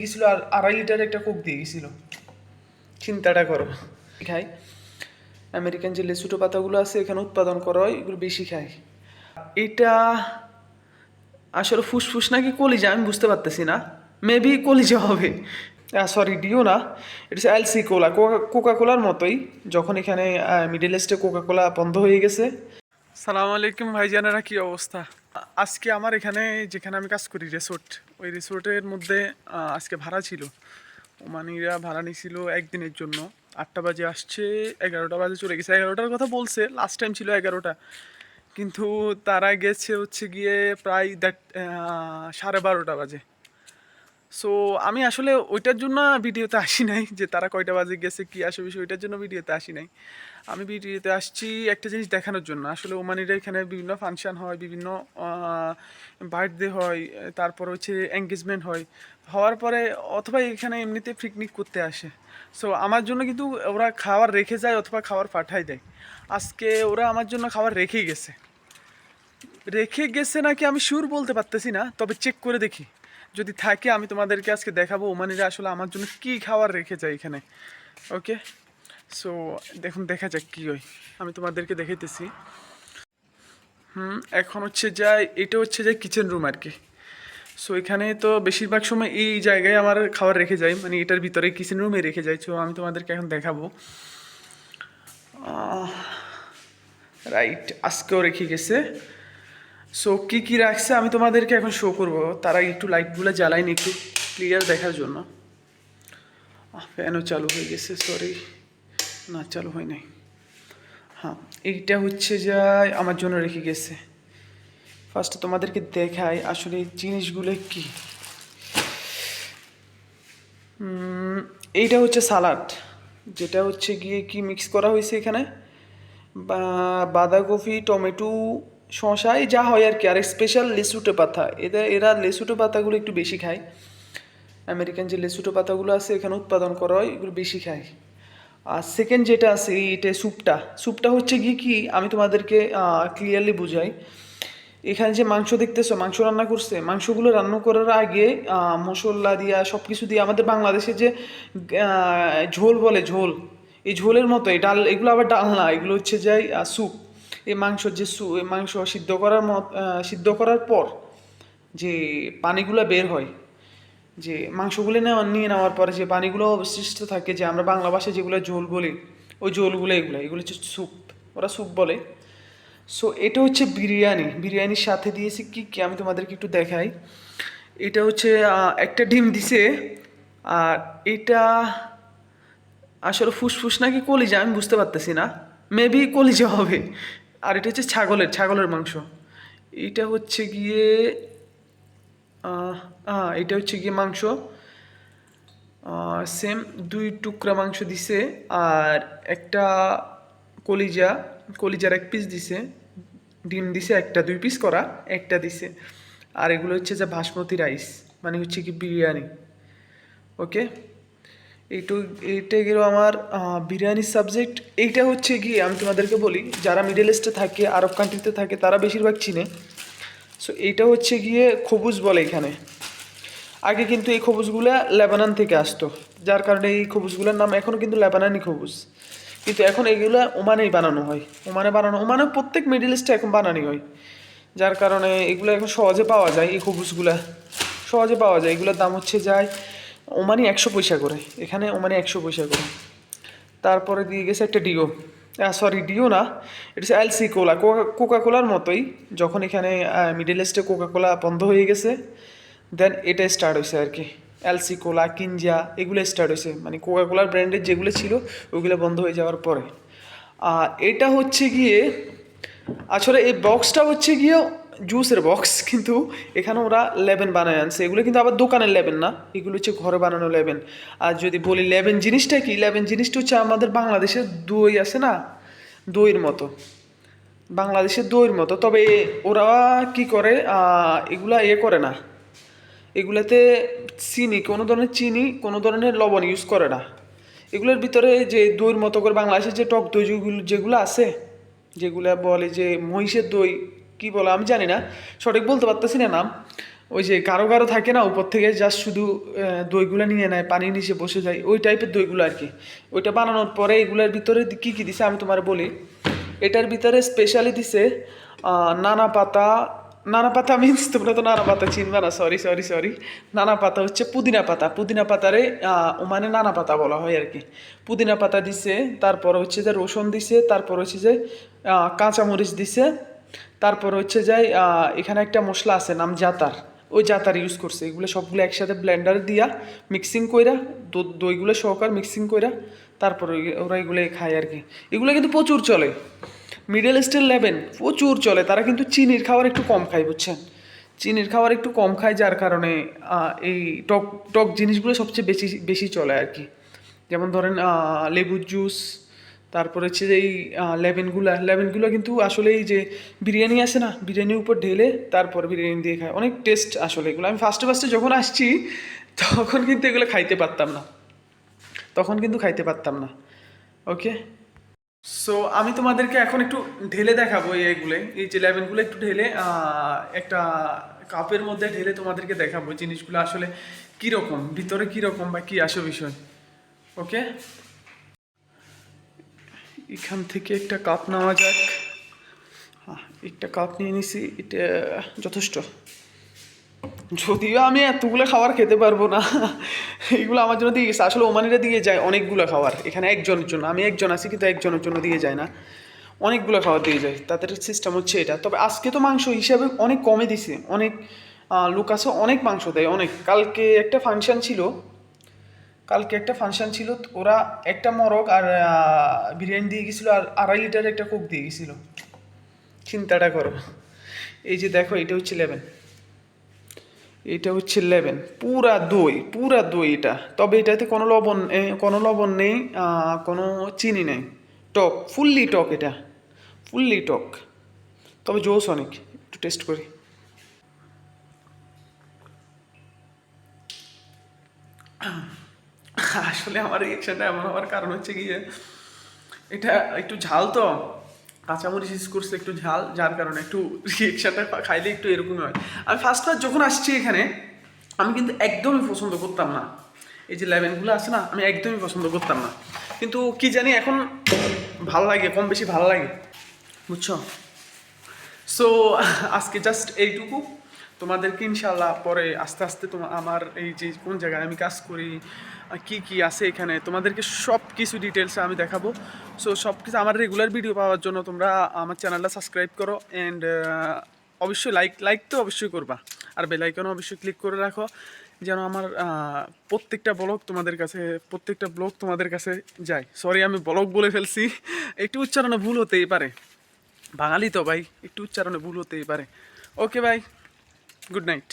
গেছিল আর 2.5 লিটার একটা কোক দিয়ে গেছিল। চিন্তাটা করো। খাই আমেরিকান যে লেসুটো পাতাগুলো আছে এখানে উৎপাদন করা হয়, এগুলো বেশি খাই। এটা আসলে ফুসফুস নাকি কলিজা আমি বুঝতে পারতেছি না, মেবি কলিজা হবে। সরি, ডিও না, ইটস এলসি কোলা, কোকা কোলার মতোই। যখন এখানে মিডল ইস্টে কোকা কোলা বন্ধ হয়ে গেছে। সালাম আলাইকুম ভাইজানেরা, কি অবস্থা? আজকে আমার এখানে যেখানে আমি কাজ করি রিসোর্ট, ওই রিসোর্টের মধ্যে আজকে ভাড়া ছিল। ওমানিরা ভাড়া নিয়েছিল একদিনের জন্য। 8টা বাজে আসছে, 11টা বাজে চলে গেছে। 11টার কথা বলছে, লাস্ট টাইম ছিল 11টা, কিন্তু তারা গেছে হচ্ছে গিয়ে প্রায় 12:30 বাজে। সো আমি আসলে ওইটার জন্য ভিডিওতে আসি নাই যে তারা কয়টা বাজে গেছে কি আসে বিষয়, ওইটার জন্য ভিডিওতে আসি নাই। আমি ভিডিওতে আসছি একটা জিনিস দেখানোর জন্য। আসলে ওমানিরা এখানে বিভিন্ন ফাংশন হয়, বিভিন্ন বার্থডে হয়, তারপর হচ্ছে এঙ্গেজমেন্ট হয়, হওয়ার পরে অথবা এখানে এমনিতে পিকনিক করতে আসে। সো আমার জন্য কিন্তু ওরা খাবার রেখে যায় অথবা খাবার পাঠায় দেয়। আজকে ওরা আমার জন্য খাবার রেখেই গেছে। রেখে গেছে নাকি আমি শিওর বলতে পারতেছি না, তবে চেক করে দেখি। যদি থাকে আমি তোমাদেরকে আজকে দেখাবো ওমানিরা আসলে আমার জন্য কী খাবার রেখে যায় এখানে। ওকে, সো দেখুন, দেখা যাক কী হয়। আমি তোমাদেরকে দেখাইতেছি। এখন হচ্ছে যাই, এটা হচ্ছে যে কিচেন রুম আর কি। সো এখানে তো বেশিরভাগ সময় এই জায়গায় আমার খাবার রেখে যায়, মানে এটার ভিতরে কিচেন রুমে রেখে যায়। সো আমি তোমাদেরকে এখন দেখাবো। রাইট, আজকেও রেখে গেছে। সো কী কী রাখছে আমি তোমাদেরকে এখন শো করব। তারা একটু লাইটগুলো জ্বালায়নি একটু ক্লিয়ার দেখার জন্য। ফ্যানও চালু হয়ে গেছে, সরি, না চালু হয় নাই। হ্যাঁ, এইটা হচ্ছে যাই আমার জন্য রেখে গেছে। ফার্স্টে তোমাদেরকে দেখাই আসলে এই জিনিসগুলো কি। এইটা হচ্ছে সালাড, যেটা হচ্ছে গিয়ে কি মিক্স করা হয়েছে এখানে, বাঁধাকপি, টমেটো, শশাই যা হয় আর কি। আর স্পেশাল লেসুটো পাতা, এরা লেসুটো পাতাগুলো একটু বেশি খায়। আমেরিকান যে লেসুটো পাতাগুলো আছে এখানে উৎপাদন করা হয়, এগুলো বেশি খায়। আর সেকেন্ড যেটা আছে এইটা স্যুপটা হচ্ছে গিয়ে কি আমি তোমাদেরকে ক্লিয়ারলি বুঝাই। এখানে যে মাংস দেখতেছো, মাংস রান্না করছে, মাংসগুলো রান্না করার আগে মশলা দিয়া সব কিছু দিয়ে, আমাদের বাংলাদেশে যে ঝোল বলে, ঝোল, এই ঝোলের মতো এই ডাল, এগুলো আবার ডাল না, এগুলো হচ্ছে যাই স্যুপ। এই মাংসর যে এই মাংস সিদ্ধ করার পর যে পানিগুলো বের হয়, যে মাংসগুলো নিয়ে নেওয়ার পরে যে পানিগুলো অবশিষ্ট থাকে, যে আমরা বাংলা ভাষায় যেগুলো ঝোল বলি, ওই ঝোলগুলো এগুলো হচ্ছে স্যুপ, ওরা স্যুপ বলে। সো এটা হচ্ছে বিরিয়ানির সাথে দিয়েছি কি কি আমি তোমাদেরকে একটু দেখাই। এটা হচ্ছে একটা ডিম দিছে, আর এটা আসলে ফুসফুস নাকি কলিজা আমি বুঝতে পারতেছি না, মেবি কলিজা হবে। আর এটা হচ্ছে ছাগলের মাংস। এটা হচ্ছে গিয়ে এটা হচ্ছে গিয়ে মাংস, সেম 2 টুকরা মাংস দিছে। আর একটা কলিজা, কলিজার 1 পিস দিছে। ডিম দিছে একটা, 2 পিস করা একটা দিছে। আর এগুলো হচ্ছে যে বাসমতি রাইস, মানে হচ্ছে কি বিরিয়ানি। ওকে, এইটা গেল আমার বিরিয়ানির সাবজেক্ট। এইটা হচ্ছে গিয়ে আমি তোমাদেরকে বলি, যারা মিডল ইস্টে থাকে, আরব কান্ট্রিতে থাকে, তারা বেশিরভাগ চিনে। সো এইটা হচ্ছে গিয়ে খবুজ বলে এখানে। আগে কিন্তু এই খবুজগুলো লেবানন থেকে আসতো, যার কারণে এই খবুজগুলোর নাম এখনও কিন্তু লেবানানি খবুজ। কিন্তু এখন এগুলো ওমানেই বানানো হয়, ওমানে প্রত্যেক মিডল ইস্টে এখন বানানি হয়। যার কারণে এগুলো এখন সহজে পাওয়া যায়, এই খবুজগুলো সহজে পাওয়া যায়। এগুলোর দাম হচ্ছে যায় ওমানি 100 পয়সা করে, এখানে ওমানি 100 পয়সা করে। তারপরে দিয়ে গেছে একটা ডিও, সরি ডিও না, ইটস এলসি কোলা, কোকা কোলার মতোই। যখন এখানে মিডল ইস্টে কোকা কোলা বন্ধ হয়ে গেছে, দেন এটা স্টার্ট হয়েছে আর কি। এলসি কোলা, কিনজা, এগুলো স্টার্ট হয়েছে, মানে কোকা কোলার ব্র্যান্ডের যেগুলো ছিল ওইগুলো বন্ধ হয়ে যাওয়ার পরে। আর এটা হচ্ছে গিয়ে আসলে এই বক্সটা হচ্ছে গিয়ে জুসের বক্স, কিন্তু এখানে ওরা লেবেন বানায় আনছে। এগুলো কিন্তু আবার দোকানের লেবেন না, এগুলো হচ্ছে ঘরে বানানো লেবেন। আর যদি বলি লেবেন জিনিসটা কি, লেবেন জিনিসটা হচ্ছে আমাদের বাংলাদেশের দই আছে না, দইয়ের মতো, বাংলাদেশের দইয়ের মতো। তবে ওরা কি করে, এগুলা করে না, এগুলাতে কোনো ধরনের চিনি, কোনো ধরনের লবণ ইউজ করে না। এগুলোর ভিতরে যে দইয়ের মতো করে বাংলাদেশের যে টক দই যেগুলো আছে, যেগুলো বলে যে মহিষের দই, কি বলে আমি জানি না, সঠিক বলতে পারতেছি না নাম। ওই যে গাঢ় গাঢ় থাকে না, উপর থেকে জাস্ট শুধু দইগুলো নিয়ে নেয়, পানির নিচে বসে যায়, ওই টাইপের দইগুলো আর কি। ওইটা বানানোর পরে এগুলোর ভিতরে কী কী দিছে আমি তোমার বলি। এটার ভিতরে স্পেশালি দিছে নানা পাতা। নানা পাতা মিন্স তোমরা তো নানা পাতা চিনবে না, সরি সরি সরি। নানা পাতা হচ্ছে পুদিনা পাতা। পুদিনা পাতারে ওমানে নানা পাতা বলা হয় আর কি। পুদিনা পাতা দিছে, তারপর হচ্ছে যে রসুন দিছে, তারপর হচ্ছে যে কাঁচামরিচ দিছে, তারপর হচ্ছে যে এখানে একটা মশলা আছে নাম জাতার, ওই জাতার ইউজ করছে। এগুলো সবগুলো একসাথে ব্লেন্ডারে দিয়া মিক্সিং কইরা দইগুলো সহকার মিক্সিং কইরা তারপর ওরা এগুলো খায় আর কি। এগুলো কিন্তু প্রচুর চলে, মিডল ইস্টের লেভেন প্রচুর চলে। তারা কিন্তু চিনির খাবার একটু কম খায়, বুঝছেন? চিনির খাবার একটু কম খায়, যার কারণে এই টক টক জিনিসগুলো সবচেয়ে বেশি বেশি চলে আর কি। যেমন ধরেন লেবুর জুস, তারপরে হচ্ছে যে এই লেবেনগুলো কিন্তু আসলে এই যে বিরিয়ানি আছে না, বিরিয়ানির উপর ঢেলে তারপর বিরিয়ানি দিয়ে খায়, অনেক টেস্ট আসলে এগুলো। আমি ফার্স্টে ফার্স্টে যখন আসছি তখন কিন্তু এগুলো খাইতে পারতাম না, ওকে। সো আমি তোমাদেরকে এখন একটু ঢেলে দেখাবো এইগুলো, এই যে লেবেনগুলো একটু ঢেলে একটা কাপের মধ্যে ঢেলে তোমাদেরকে দেখাবো জিনিসগুলো আসলে কীরকম, ভিতরে কীরকম বা কী আসে বিষয়, ওকে। এখান থেকে একটা কাপ নেওয়া যাক। একটা কাপ নিয়ে নিছি, এটা যথেষ্ট। যদিও আমি এতগুলো খাবার খেতে পারবো না, এইগুলো আমার জন্য দিয়ে গেছে। আসলে ওমানিরা দিয়ে যায় অনেকগুলো খাবার, এখানে একজনের জন্য, আমি একজন আছি কিন্তু একজনের জন্য দিয়ে যায় না, অনেকগুলো খাবার দিয়ে যায়। তাদের সিস্টেম হচ্ছে এটা। তবে আজকে তো মাংস হিসাবে অনেক কমে দিছে, অনেক লোক আছে, অনেক মাংস দেয় অনেক। কালকে একটা ফাংশন ছিল, ওরা একটা মরক আর বিরিয়ানি দিয়ে গেছিলো, আর 2.5 লিটার একটা কোক দিয়ে গেছিলো। চিন্তাটা করো। এই যে দেখো, এটা হচ্ছে লেবেন, পুরা দই এটা। তবে এটাতে কোনো লবণ নেই, কোনো চিনি নেই, টক, ফুললি টক, এটা ফুললি টক। তবে জোস অনেক, একটু টেস্ট করি। আসলে আমার রিয়েকশনটা এমন হওয়ার কারণ হচ্ছে গিয়ে এটা একটু ঝাল, তো কাঁচামরিচ ইউজ করছে একটু ঝাল, যার কারণে একটু রিয়েকশনটা খাইলে একটু এরকমই হয়। আমি ফার্স্ট যখন আসছি এখানে আমি কিন্তু একদমই পছন্দ করতাম না, এই যে লেবেনগুলো আছে না, আমি একদমই পছন্দ করতাম না, কিন্তু কি জানি এখন ভালো লাগে, কম বেশি ভালো লাগে, বুঝছো। সো আজকে জাস্ট এইটুকু। তোমাদেরকে ইনশাল্লাহ পরে আস্তে আস্তে আমার এই যে কোন জায়গায় আমি কাজ করি, কি কি আছে এখানে, তোমাদেরকে সব কিছু ডিটেলসে আমি দেখাবো। সো সব কিছু আমার রেগুলার ভিডিও পাওয়ার জন্য তোমরা আমার চ্যানেলটা সাবস্ক্রাইব করো, অ্যান্ড অবশ্যই লাইক তো অবশ্যই করবা, আর বেল আইকনও অবশ্যই ক্লিক করে রাখো, যেন আমার প্রত্যেকটা ব্লগ তোমাদের কাছে যায়। সরি আমি ব্লগ বলে ফেলছি, একটু উচ্চারণে ভুল হতেই পারে, বাঙালি তো ভাই, একটু উচ্চারণে ভুল হতেই পারে। ওকে ভাই, গুড নাইট।